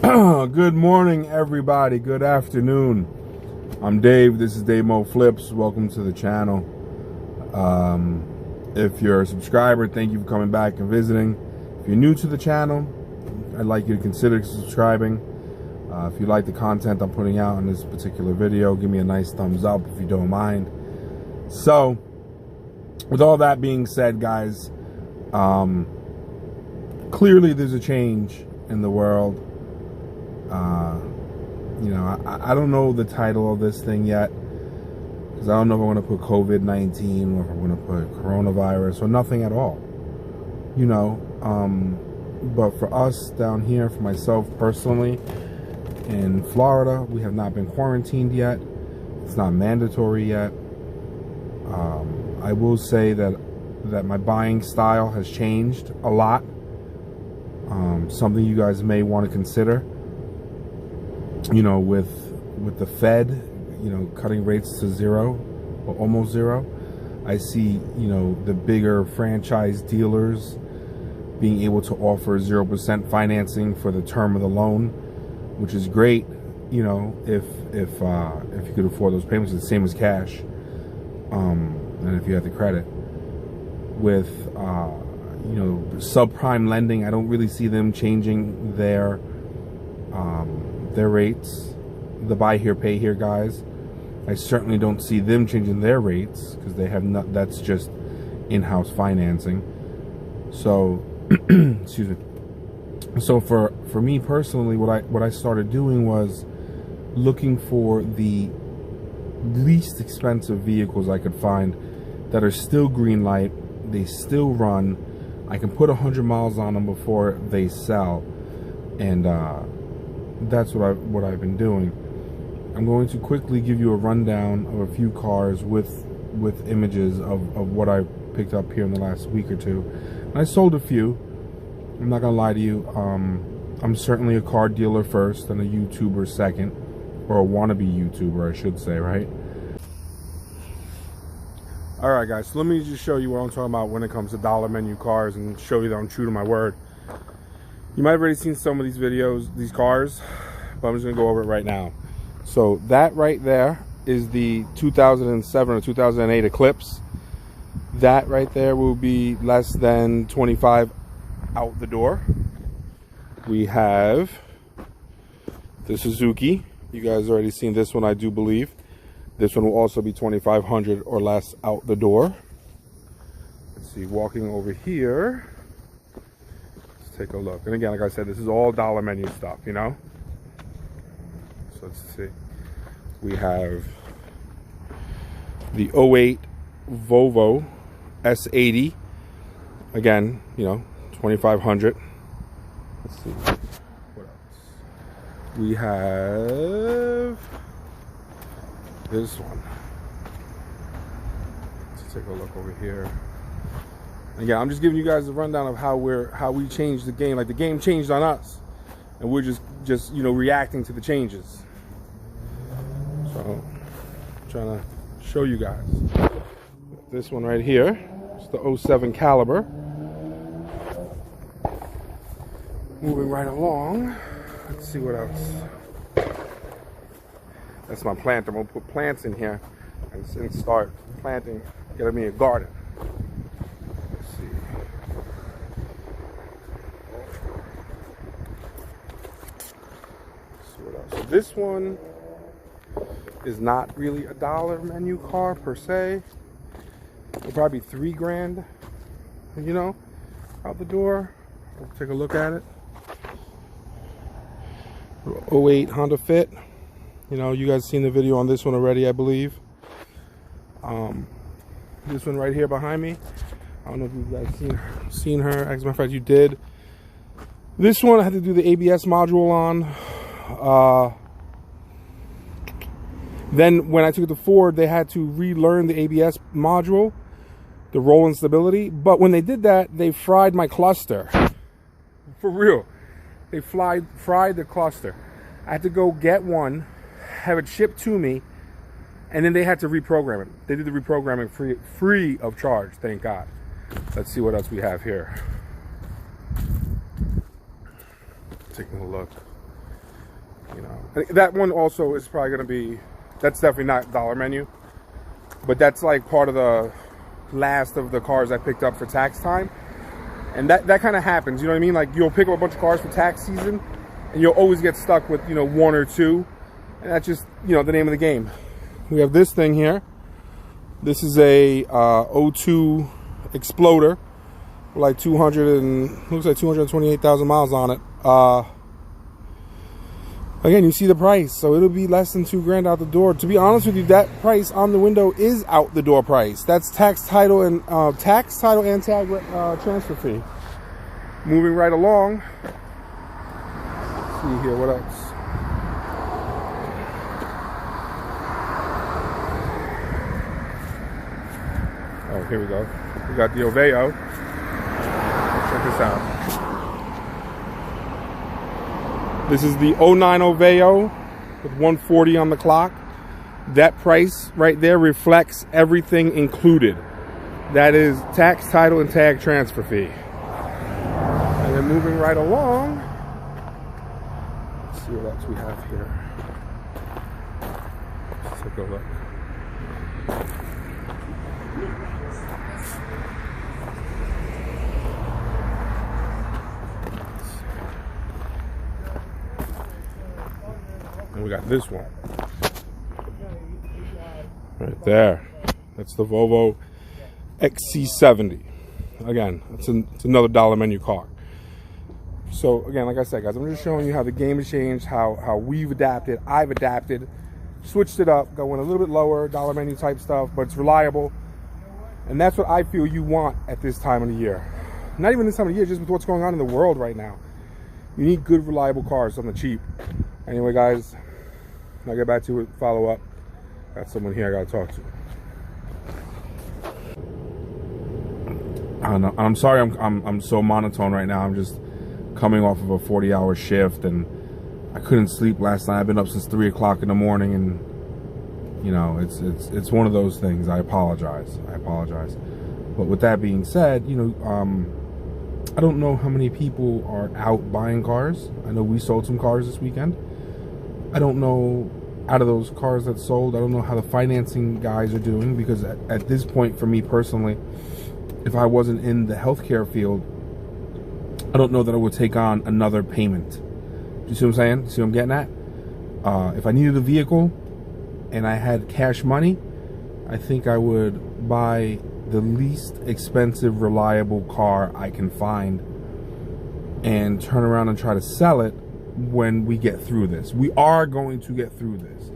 Good morning, everybody. Good afternoon. I'm Dave. This is Dave Mo Flips. Welcome to the channel. If you're a subscriber, thank you for coming back and visiting. If you're new to the channel, I'd like you to consider subscribing. If you like the content I'm putting out in this particular video, give me a nice thumbs up if you don't mind. So, with all that being said, guys, clearly there's a change in the world. I don't know the title of this thing yet, because I don't know if I want to put COVID-19 or if I want to put coronavirus or nothing at all. But for us down here, for myself personally, in Florida, we have not been quarantined yet. It's not mandatory yet. I will say that my buying style has changed a lot. Something you guys may want to consider. With the Fed, cutting rates to zero or almost zero, I see, the bigger franchise dealers being able to offer 0% financing for the term of the loan, which is great, if you could afford those payments. It's the same as cash, and if you have the credit. With subprime lending, I don't really see them changing their rates. The buy here, pay here guys, I certainly don't see them changing their rates, because they have not. That's just in-house financing. So, excuse me. So for me personally, what I started doing was looking for the least expensive vehicles I could find that are still green light. They still run. I can put 100 miles on them before they sell, and that's what I've been doing. I'm going to quickly give you a rundown of a few cars with images of what I picked up here in the last week or two. And I sold a few. I'm not gonna lie to you. I'm certainly a car dealer first and a YouTuber second, or a wannabe YouTuber, I should say, right? All right, guys. So let me just show you what I'm talking about when it comes to dollar menu cars, and show you that I'm true to my word. You might have already seen some of these videos, these cars, but I'm just gonna go over it right now. So that right there is the 2007 or 2008 Eclipse. That right there will be less than 25 out the door. We have the Suzuki. You guys already seen this one, I do believe. This one will also be 2,500 or less out the door. Let's see, walking over here. Let's take a look. And again, like I said, this is all dollar menu stuff, So let's see. We have the 08 Volvo S80. Again, 2,500. Let's see. What else? We have this one. Let's take a look over here. Again, I'm just giving you guys a rundown of how we changed the game. Like, the game changed on us, and we're just reacting to the changes. So I'm trying to show you guys this one right here. It's the 07 Caliber. Moving right along. Let's see what else. That's my plant. I'm gonna put plants in here and start planting. Get me a garden. Let's see. Let's see what else. So this one is not really a dollar menu car per se. It'll probably be $3 grand, out the door. We'll take a look at it. 08 Honda Fit. You guys seen the video on this one already, I believe. This one right here behind me, I don't know if you guys seen her. As a matter of fact, you did. This one I had to do the ABS module on. Then when I took it to Ford, they had to relearn the ABS module, the roll and stability. But when they did that, they fried my cluster. For real. They fried the cluster. I had to go get one, have it shipped to me, and then they had to reprogram it. They did the reprogramming free of charge, thank God. Let's see what else we have here. Taking a look. You know, that one also is probably going to be, that's definitely not dollar menu, but that's like part of the last of the cars I picked up for tax time. And that kind of happens, you know what I mean? Like, you'll pick up a bunch of cars for tax season, and you'll always get stuck with, you know, one or two. And that's just, you know, the name of the game. We have this thing here. This is a 02 Exploder, like 228,000 miles on it. Again, you see the price, so it'll be less than $2,000 out the door. To be honest with you, that price on the window is out the door price. That's tax, title, and tag transfer fee. Moving right along. Let's see here, what else? Oh, here we go. We got the Aveo. Check this out. This is the 09 Aveo with 140 on the clock. That price right there reflects everything included. That is tax, title, and tag transfer fee. And then moving right along, let's see what else we have here. Let's take a look. And we got this one right there. That's the Volvo XC70. Again, it's another dollar menu car. So again, like I said, guys, I'm just showing you how the game has changed, how we've adapted. I've adapted, switched it up, going a little bit lower, dollar menu type stuff, but it's reliable. And that's what I feel you want at this time of the year. Not even this time of the year, just with what's going on in the world right now. You need good, reliable cars on the cheap. Anyway, guys, I'll get back to it, follow up. Got someone here I gotta talk to. I don't know. I'm sorry I'm so monotone right now. I'm just coming off of a 40-hour shift, and I couldn't sleep last night. I've been up since 3 o'clock in the morning, and you know, it's one of those things. I apologize. But with that being said, you know, I don't know how many people are out buying cars. I know we sold some cars this weekend. I don't know, out of those cars that sold, I don't know how the financing guys are doing, because at this point, for me personally, if I wasn't in the healthcare field, I don't know that I would take on another payment. Do you see what I'm saying? See what I'm getting at? If I needed a vehicle and I had cash money, I think I would buy the least expensive, reliable car I can find and turn around and try to sell it when we get through this. We are going to get through this.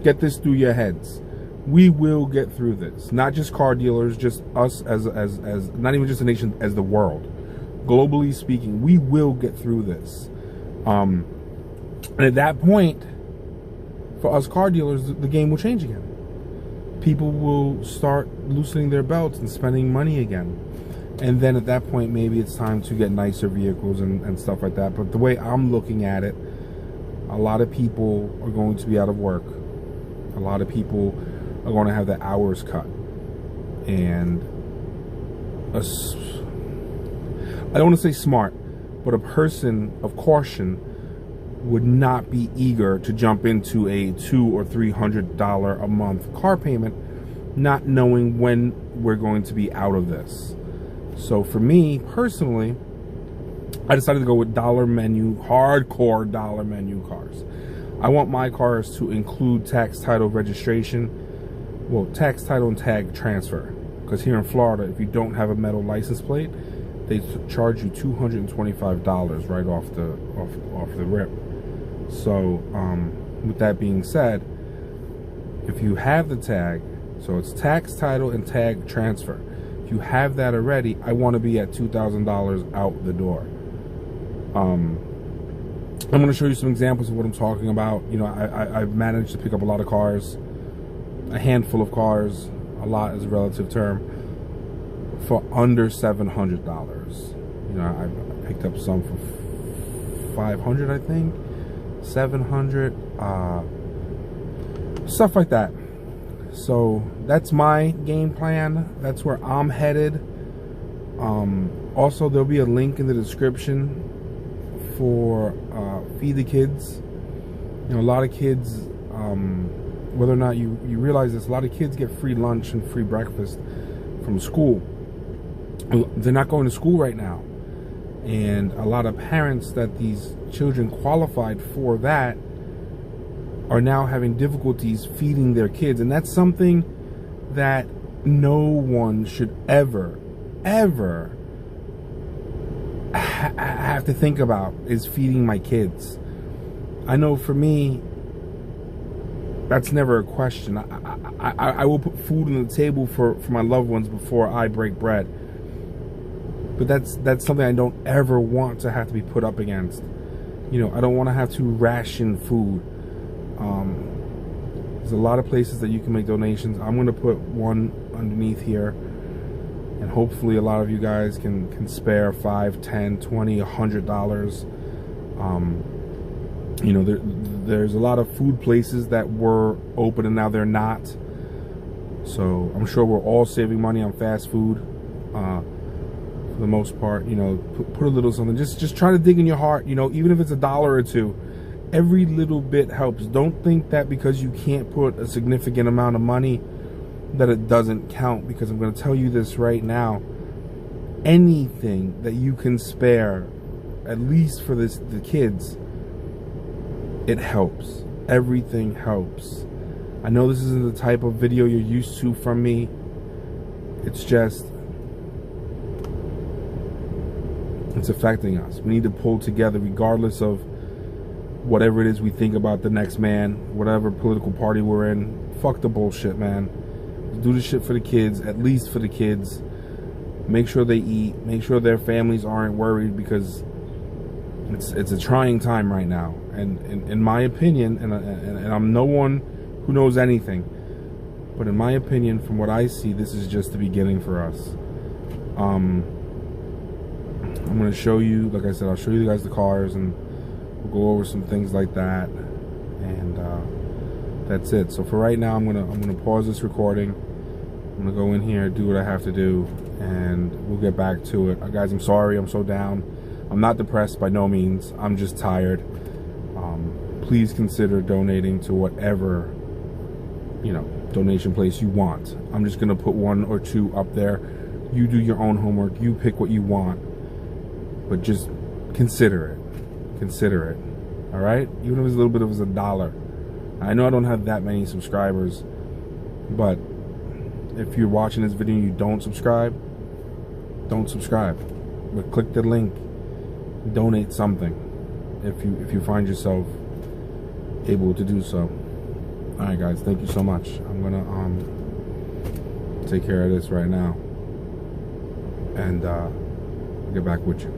Get this through your heads. We will get through this. Not just car dealers, just us as not even just a nation, as the world. Globally speaking, we will get through this. And at that point, for us car dealers, the game will change again. People will start loosening their belts and spending money again. And then at that point, maybe it's time to get nicer vehicles and stuff like that. But the way I'm looking at it, a lot of people are going to be out of work. A lot of people are going to have their hours cut. And I don't want to say smart, but a person of caution would not be eager to jump into a $200 or $300 a month car payment, not knowing when we're going to be out of this. So for me personally, I decided to go with dollar menu, hardcore dollar menu cars. I want my cars to include tax, title, registration, well, tax, title, and tag transfer. Because here in Florida, if you don't have a metal license plate, they charge you $225 right off the rip. So with that being said, if you have the tag, so it's tax, title, and tag transfer. If you have that already, I want to be at $2,000 out the door. I'm going to show you some examples of what I'm talking about. You know, I've managed to pick up a lot of cars, a handful of cars, a lot is a relative term, for under $700. You know, I picked up some for $500, I think, $700, stuff like that. So that's my game plan. That's where I'm headed. Also, there'll be a link in the description for Feed the Kids. You know, a lot of kids, whether or not you realize this, a lot of kids get free lunch and free breakfast from school. They're not going to school right now. And a lot of parents that these children qualified for that are now having difficulties feeding their kids. And that's something that no one should ever have to think about, is feeding my kids. I know for me, that's never a question. I will put food on the table for my loved ones before I break bread. But that's something I don't ever want to have to be put up against. You know, I don't want to have to ration food. There's a lot of places that you can make donations. I'm going to put one underneath here. And hopefully a lot of you guys can spare $5, $10, $20, $100. You know, there's a lot of food places that were open and now they're not. So I'm sure we're all saving money on fast food. For the most part, you know, put a little something. Just try to dig in your heart. You know, even if it's $1 or $2, every little bit helps. Don't think that because you can't put a significant amount of money that it doesn't count, because I'm going to tell you this right now. Anything that you can spare, at least for the kids, it helps. Everything helps. I know this isn't the type of video you're used to from me. It's just, it's affecting us. We need to pull together regardless of whatever it is we think about the next man, whatever political party we're in. Fuck the bullshit, man. Do the shit for the kids, at least for the kids. Make sure they eat. Make sure their families aren't worried, because it's a trying time right now. And in my opinion, and I'm no one who knows anything, but in my opinion, from what I see, this is just the beginning for us. I'm going to show you, like I said, I'll show you guys the cars, and we'll go over some things like that. And that's it. So for right now, I'm gonna pause this recording. I'm gonna go in here, do what I have to do, and we'll get back to it. Guys, I'm sorry, I'm so down. I'm not depressed by no means. I'm just tired. Please consider donating to whatever, you know, donation place you want. I'm just gonna put 1 or 2 up there. You do your own homework. You pick what you want, but just consider it. Consider it. All right? Even if it's a little bit of $1. I know I don't have that many subscribers, but if you're watching this video and you don't subscribe, don't subscribe. But click the link, donate something if you find yourself able to do so. All right, guys, thank you so much. I'm gonna take care of this right now, and get back with you.